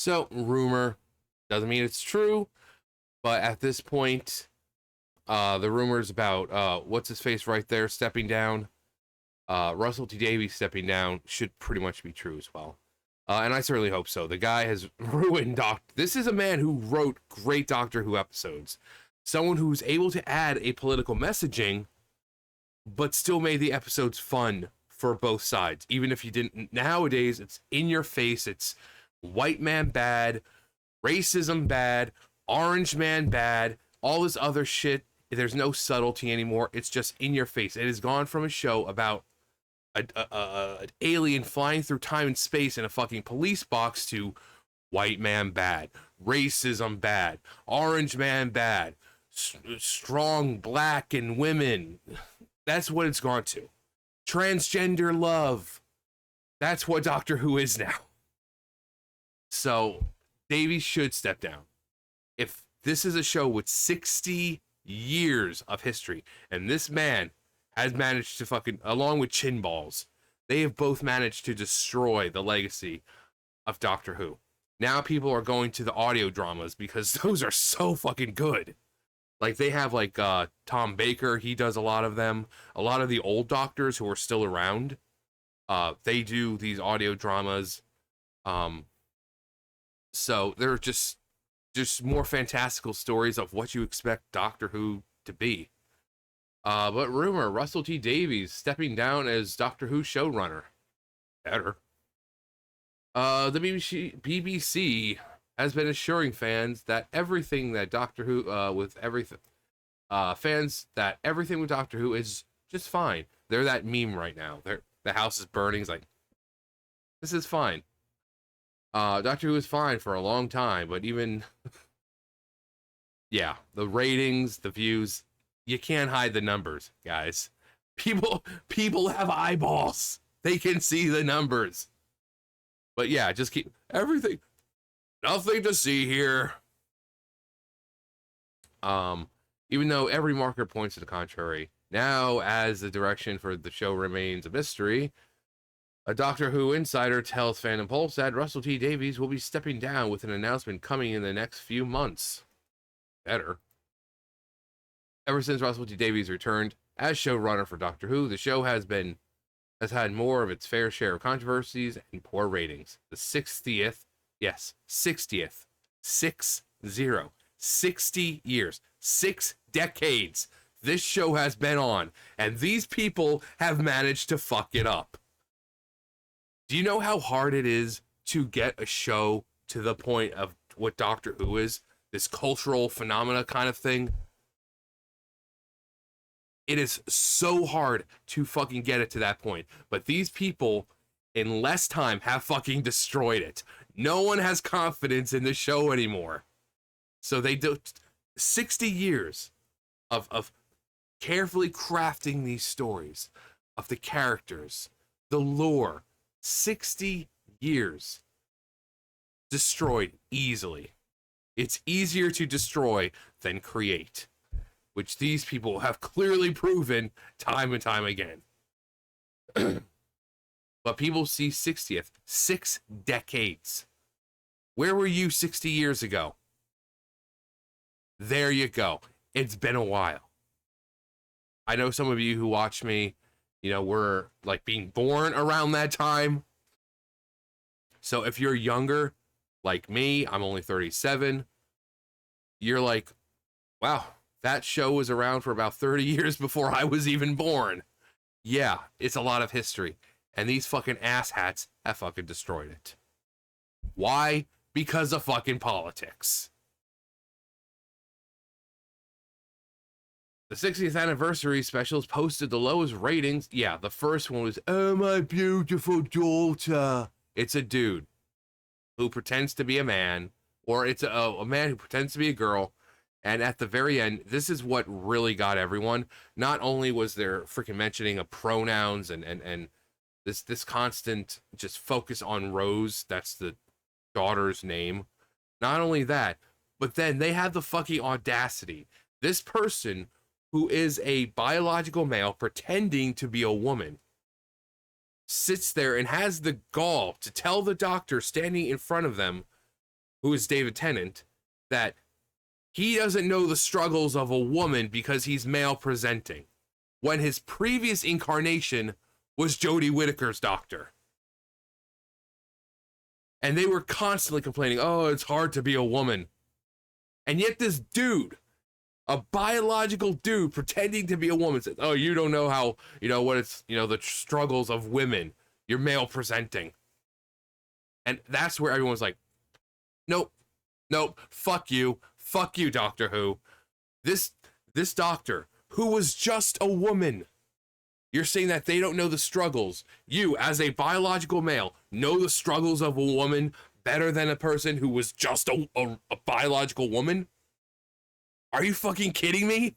So, rumor doesn't mean it's true, but at this point, the rumors about what's his face right there stepping down, Russell T Davies stepping down, should pretty much be true as well. And I certainly hope so. The guy has ruined This is a man who wrote great Doctor Who episodes. Someone who's able to add a political messaging, but still made the episodes fun for both sides. Even if you didn't. Nowadays, it's in your face. It's white man bad, racism bad, orange man bad, all this other shit. There's no subtlety anymore. It's just in your face. It has gone from a show about an alien flying through time and space in a fucking police box to white man bad, racism bad, orange man bad, strong black and women. That's what it's gone to. Transgender love. That's what Doctor Who is now. So Davies should step down. If this is a show with 60 years of history, and this man has managed to fucking, along with Chin Balls, they have both managed to destroy the legacy of Doctor Who. Now people are going to the audio dramas because those are so fucking good. Like, they have, like, Tom Baker, he does a lot of them. A lot of the old doctors who are still around, they do these audio dramas. So they're just more fantastical stories of what you expect Doctor Who to be. But rumor, Russell T Davies stepping down as Doctor Who showrunner. Better. The BBC has been assuring fans that everything that Doctor Who, fans that everything with Doctor Who is just fine. They're that meme right now. The house is burning. It's like, this is fine. Doctor Who is fine for a long time, but even, yeah, the ratings, the views, you can't hide the numbers, guys. People have eyeballs. They can see the numbers. But yeah, just keep everything. Nothing to see here. Even though every marker points to the contrary, now as the direction for the show remains a mystery, a Doctor Who insider tells Fandom Pulse that Russell T Davies will be stepping down with an announcement coming in the next few months. Better. Ever since Russell T Davies returned as showrunner for Doctor Who, the show has had more of its fair share of controversies and poor ratings. The 60th, yes, 60th, 60 years, 6 decades this show has been on, and these people have managed to fuck it up. Do you know how hard it is to get a show to the point of what Doctor Who is? This cultural phenomena kind of thing? It is so hard to fucking get it to that point. But these people, in less time, have fucking destroyed it. No one has confidence in the show anymore. So they do 60 years of carefully crafting these stories, of the characters, the lore. 60 years destroyed easily. It's easier to destroy than create, which these people have clearly proven time and time again. But people see 60th, 6 decades. Where were you 60 years ago? There you go. It's been a while. I know some of you who watch me, were like being born around that time. So if you're younger, like me, I'm only 37, you're like, wow, that show was around for about 30 years before I was even born. Yeah, it's a lot of history. And these fucking asshats have fucking destroyed it. Why? Because of fucking politics. The 60th anniversary specials posted the lowest ratings. Yeah, the first one was, oh, my beautiful daughter. It's a dude who pretends to be a man, or it's a man who pretends to be a girl. And at the very end, this is what really got everyone. Not only was there freaking mentioning of pronouns and this constant just focus on Rose, that's the daughter's name. Not only that, but then they had the fucking audacity. This person who is a biological male pretending to be a woman sits there and has the gall to tell the doctor standing in front of them who is David Tennant, that he doesn't know the struggles of a woman because he's male presenting, when his previous incarnation was Jodie Whittaker's doctor. And they were constantly complaining, oh, it's hard to be a woman. And yet this dude, a biological dude pretending to be a woman, says, oh, you don't know how, what it's, the struggles of women. You're male presenting. And that's where everyone's like, nope, fuck you, Doctor Who. This doctor, who was just a woman, you're saying that they don't know the struggles. You, as a biological male, know the struggles of a woman better than a person who was just a biological woman? Are you fucking kidding me?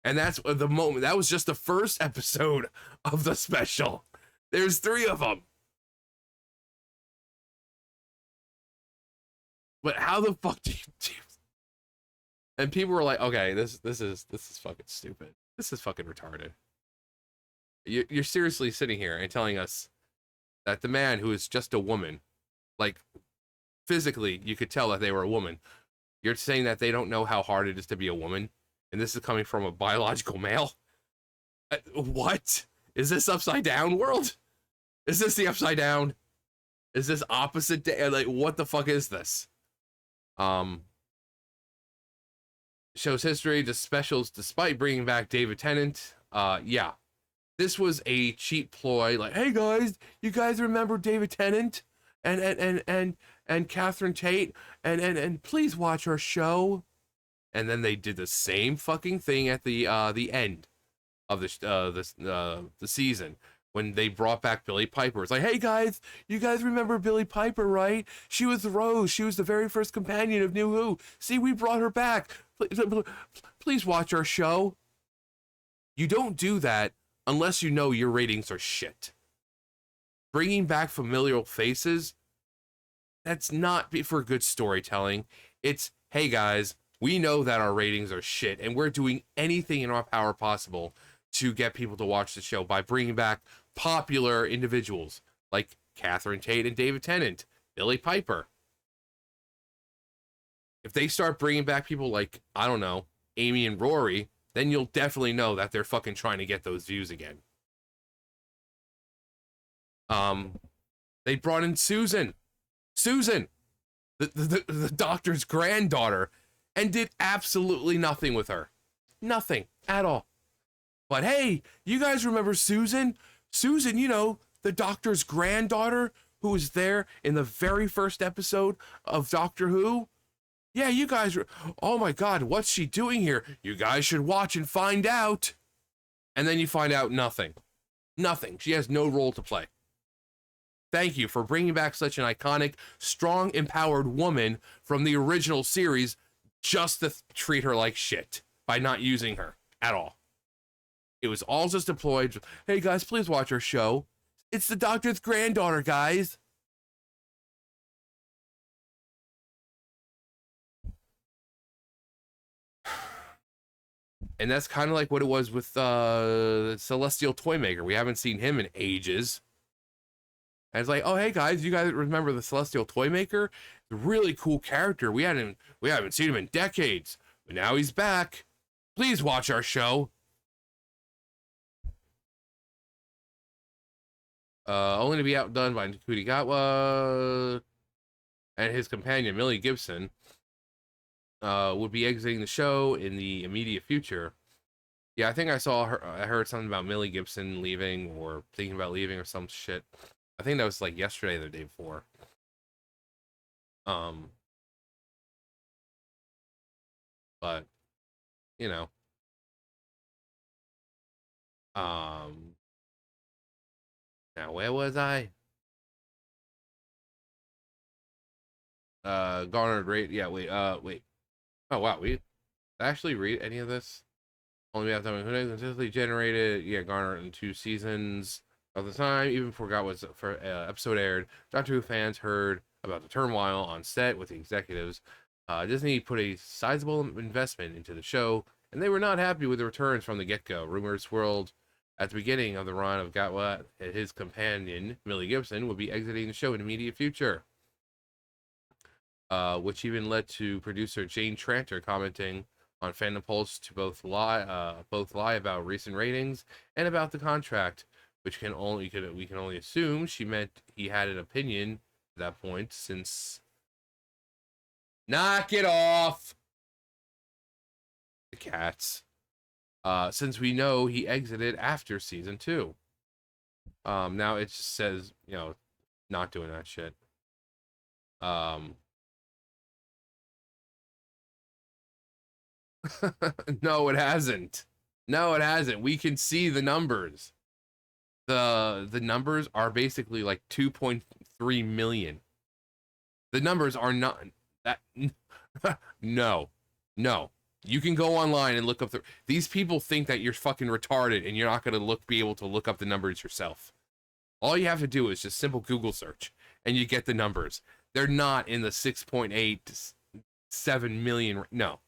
And that's the moment. That was just the first episode of the special. There's 3 of them. But how the fuck do you... And people were like, okay, this is fucking stupid. This is fucking retarded. You're seriously sitting here and telling us that the man who is just a woman, like, physically, you could tell that they were a woman. You're saying that they don't know how hard it is to be a woman, and this is coming from a biological male? What? Is this upside down world? Is this the upside down? Is this opposite day? Like, what the fuck is this? Shows history, the specials, despite bringing back David Tennant. Yeah. This was a cheap ploy, like, hey guys, you guys remember David Tennant and Catherine Tate, and please watch our show. And then they did the same fucking thing at the end of the season when they brought back Billie Piper. It's like, hey guys, you guys remember Billie Piper, right? She was Rose. She was the very first companion of New Who. See, we brought her back. Please watch our show. You don't do that unless you know your ratings are shit. Bringing back familiar faces, that's not for good storytelling. It's, hey guys, we know that our ratings are shit, and we're doing anything in our power possible to get people to watch the show by bringing back popular individuals like Catherine Tate and David Tennant, Billie Piper. If they start bringing back people like, I don't know, Amy and Rory, then you'll definitely know that they're fucking trying to get those views again. They brought in Susan, the doctor's granddaughter, and did absolutely nothing with her. Nothing at all. But hey, you guys remember Susan? Susan, the doctor's granddaughter who was there in the very first episode of Doctor Who? Yeah, you guys, oh my God, what's she doing here? You guys should watch and find out. And then you find out nothing. Nothing. She has no role to play. Thank you for bringing back such an iconic, strong, empowered woman from the original series just to treat her like shit by not using her at all. It was all just deployed. Hey guys, please watch our show. It's the doctor's granddaughter, guys. And that's kind of like what it was with Celestial Toymaker. We haven't seen him in ages. And it's like, oh hey guys, you guys remember the Celestial Toymaker? The really cool character. We haven't seen him in decades, but now he's back. Please watch our show. Only to be outdone by Nkuti Gatwa and his companion Millie Gibson. Would be exiting the show in the immediate future. Yeah, I think I heard something about Millie Gibson leaving or thinking about leaving or some shit. I think that was like yesterday or the day before. But now where was I? Garnered rate. Yeah, wait. Oh wow, we actually read any of this? Only have time who consistently generated. Yeah, garnered in 2 seasons of the time, even before episode aired. Doctor Who fans heard about the turmoil on set with the executives. Disney put a sizable investment into the show, and they were not happy with the returns from the get-go. Rumors swirled at the beginning of the run of Gatwa and his companion Millie Gibson would be exiting the show in the immediate future. which even led to producer Jane Tranter commenting on Fandom Pulse to both lie about recent ratings and about the contract, which we can only assume she meant he had an opinion at that point, since knock it off, the cats. Since we know he exited after season 2. Now it just says, not doing that shit. No, it hasn't. No, it hasn't. We can see the numbers. The numbers are basically like 2.3 million. The numbers are not that. No, no. You can go online and look up these people think that you're fucking retarded and you're not gonna be able to look up the numbers yourself. All you have to do is just simple Google search and you get the numbers. They're not in the 6.8 to 7 million. No.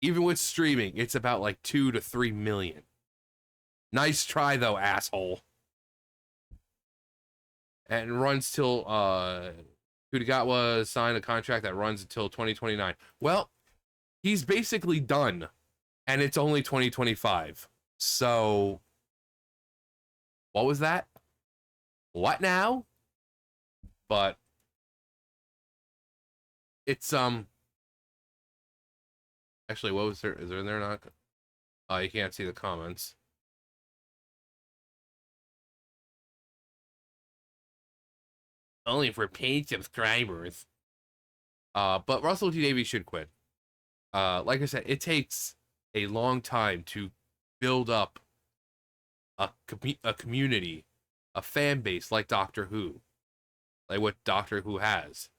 Even with streaming, it's about like 2 to 3 million. Nice try though, asshole. And runs till Kudigatwa signed a contract that runs until 2029. Well, he's basically done, and it's only 2025. So, what was that? What now? But it's actually, what was there? Is there not? Oh, you can't see the comments. Only for paid subscribers. But Russell T Davies should quit. Like I said, it takes a long time to build up a community, a fan base like Doctor Who, like what Doctor Who has.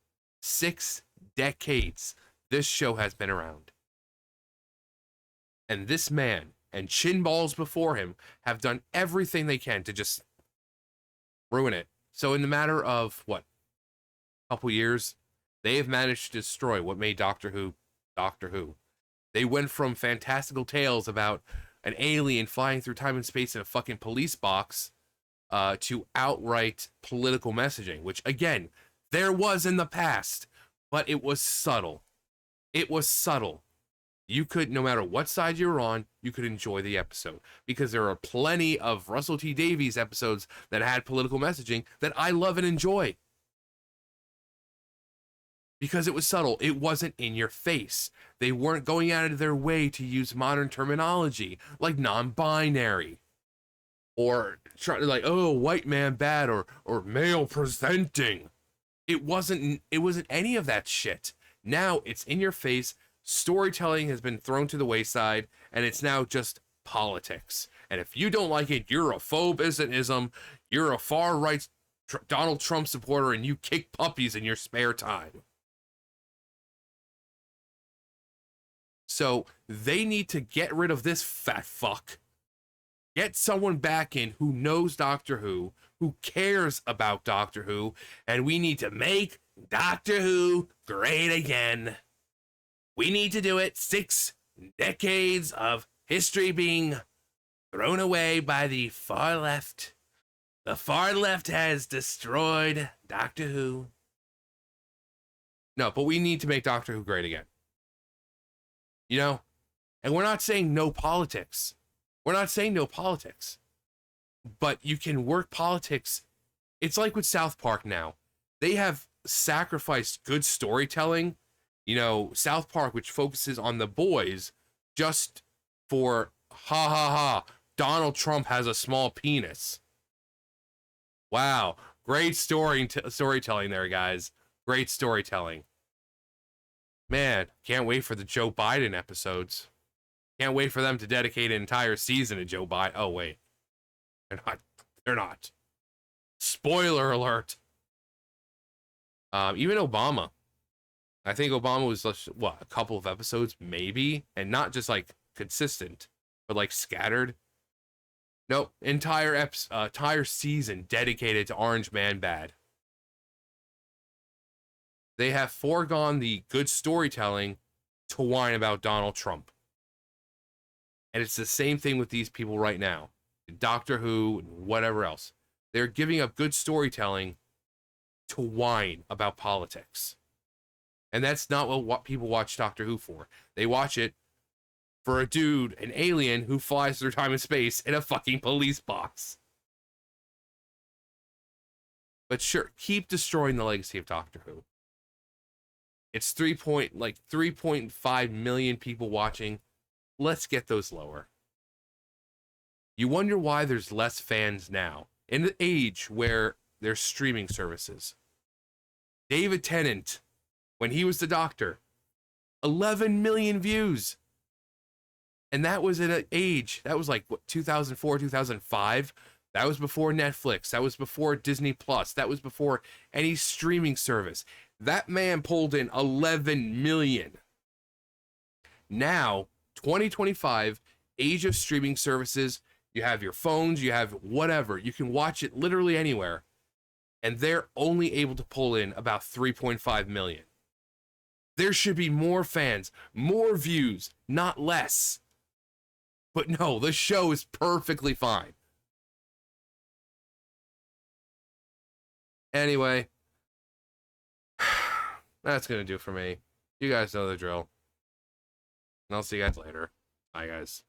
6 decades this show has been around. And this man and chin balls before him have done everything they can to just ruin it. So in the matter of, what, a couple years, they have managed to destroy what made Doctor Who Doctor Who. They went from fantastical tales about an alien flying through time and space in a fucking police box to outright political messaging, which, again, there was in the past, but it was subtle. It was subtle. You could, no matter what side you were on, you could enjoy the episode, because there are plenty of Russell T Davies episodes that had political messaging that I love and enjoy. Because it was subtle. It wasn't in your face. They weren't going out of their way to use modern terminology like non-binary, or trying to, like, oh, white man bad, or male presenting. It wasn't any of that shit. Now it's in your face. Storytelling has been thrown to the wayside, and it's now just politics. And if you don't like it, you're a phobe, ism, you're a far-right Donald Trump supporter, and you kick puppies in your spare time. So they need to get rid of this fat fuck. Get someone back in who knows Doctor Who cares about Doctor Who, and we need to make Doctor Who great again. We need to do it. 6 decades of history being thrown away by the far left. The far left has destroyed Doctor Who. No, but we need to make Doctor Who great again. You know? And we're not saying no politics. We're not saying no politics. But you can work politics. It's like with South Park now. They have sacrificed good storytelling. You know, South Park, which focuses on the boys, just for ha ha ha, Donald Trump has a small penis. Wow, great storytelling there, guys. Great storytelling. Man, can't wait for the Joe Biden episodes. Can't wait for them to dedicate an entire season to Joe Biden. Oh wait, they're not. Spoiler alert. Even Obama. I think Obama was, what, a couple of episodes, maybe? And not just, like, consistent, but, like, scattered. Nope, entire season dedicated to Orange Man Bad. They have foregone the good storytelling to whine about Donald Trump. And it's the same thing with these people right now. Doctor Who, and whatever else. They're giving up good storytelling to whine about politics. And that's not what people watch Doctor Who for. They watch it for a dude, an alien, who flies through time and space in a fucking police box. But sure, keep destroying the legacy of Doctor Who. It's 3.5 million people watching. Let's get those lower. You wonder why there's less fans now, in the age where there's streaming services. David Tennant, when he was the Doctor, 11 million views. And that was at an age, that was like, what, 2004, 2005? That was before Netflix. That was before Disney Plus. That was before any streaming service. That man pulled in 11 million. Now, 2025, age of streaming services, you have your phones, you have whatever. You can watch it literally anywhere. And they're only able to pull in about 3.5 million. There should be more fans, more views, not less. But no, the show is perfectly fine. Anyway, that's going to do for me. You guys know the drill. And I'll see you guys later. Bye, guys.